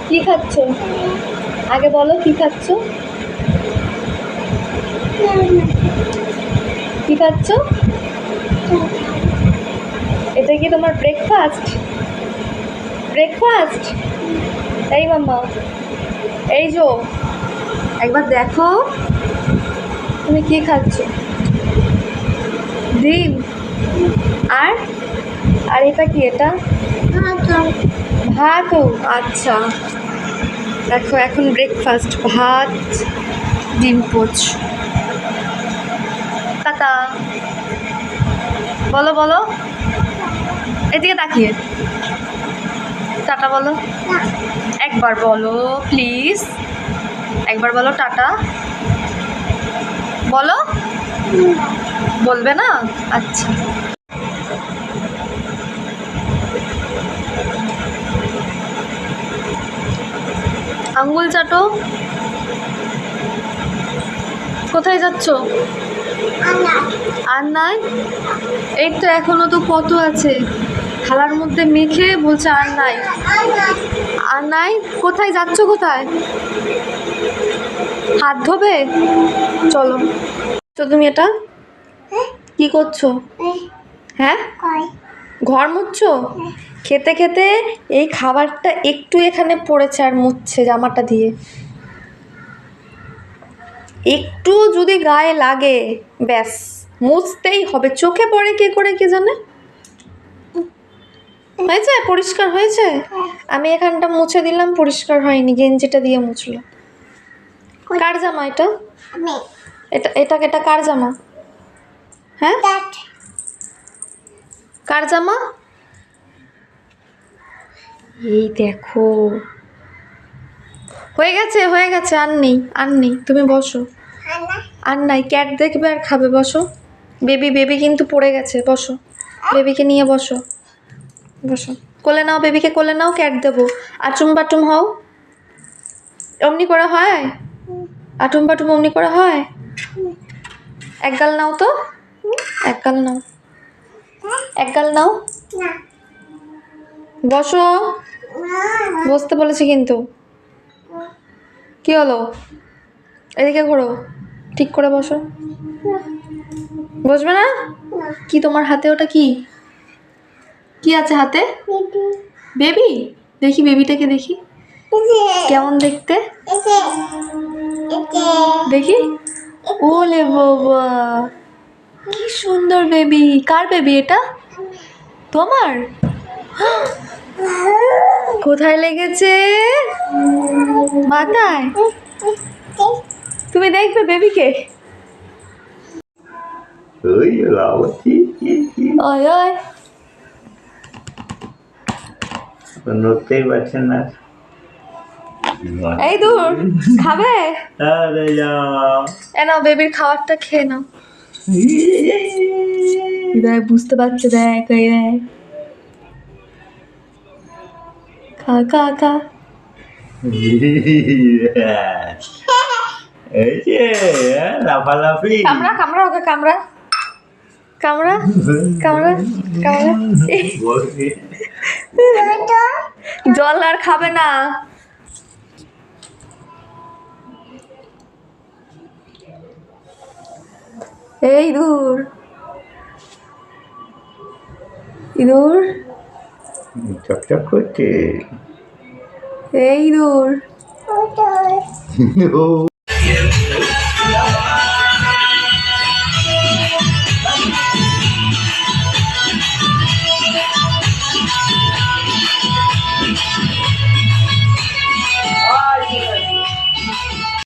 কি খাচ্ছ? আগে বলো কি খাচ্ছ? কি খাচ্ছ? এটা কি তোমার ব্রেকফাস্ট? ব্রেকফাস্ট? এই মাম্মা, এই যো একবার দেখো তুমি কি খাচ্ছ। ডিম আর আর এটা কি? এটা ভাতও। আচ্ছা দেখো এখন ব্রেকফাস্ট ভাত ডিম পোচ। টাটা বলো বলো, এদিকে তাকিয়ে টাটা বলো। একবার বলো প্লিজ, একবার বলো টাটা বলো। বলবে না? আচ্ছা আঙ্গুল চাটো। কোথায় যাচ্ছ? আর নাই? এই তো এখনো তো কত আছে, থালার মধ্যে মেখে বলছে আর নাই। আর নাই? কোথায় যাচ্ছ? কোথায়? হাত ধোবে? চলো তো। তুমি এটা কি করছো? হ্যাঁ ঘর মুছছো? খেতে খেতে এই খাবারটা একটু এখানে পড়েছে আর মুছছে জামাটা দিয়ে। একটু যদি গায়ে লাগে ব্যাস মুছতেই হবে। চোখে পড়ে কে করে কে জানে। হয়েছে? পরিষ্কার হয়েছে? আমি এখানটা মুছে দিলাম, পরিষ্কার হয়নি, গেঞ্জিটা দিয়ে মুছলো। কার জামা এটা? এটা এটা এটা কার জামা? হ্যাঁ কার জামা? এই দেখো হয়ে গেছে হয়ে গেছে, আর নেই আর নেই। তুমি বসো। আর নাই, ক্যাট দেখবে আর খাবে। বসো। বেবি বেবি কিন্তু পড়ে গেছে। বসো, বেবিকে নিয়ে বসো। বসো, কোলে নাও বেবিকে, কোলে নাও, ক্যাট দেবো। আটুম বাটুম হও। অমনি করে হয়? আটুম বাটুম অমনি করে হয়? এক গাল নাও তো, এক গাল নাও, এক গাল নাও। বসো, বসতে বলেছি কিন্তু। কি হলো? এদিকে ঘোরো, ঠিক করে বসো। বসবে না? কি তোমার হাতে? ওটা কি? কি আছে হাতে? বেবি? দেখি বেবিটাকে দেখি কেমন দেখতে। দেখি। ওলে বাবা কি সুন্দর বেবি। কার বেবি এটা? তোমার? কোথায় লেগেছে? মাথায়? তুমি দেখবে বেবিকে? ওই ওই নড়তেই পারছেন না। এই দূর খাবে? নাও বেবির খাবারটা খেয়ে নাও। দেখ বুঝতে পারছে, দেখ এই দেখ। খা খা খা। এই যে লাফালাফি। কামড়া কামড়া ওকে, কামড়া কামড়া কামড়া কামড়া। জল আর খাবে না। এই দূর ইঁদুর চকচক করছে। এই দূর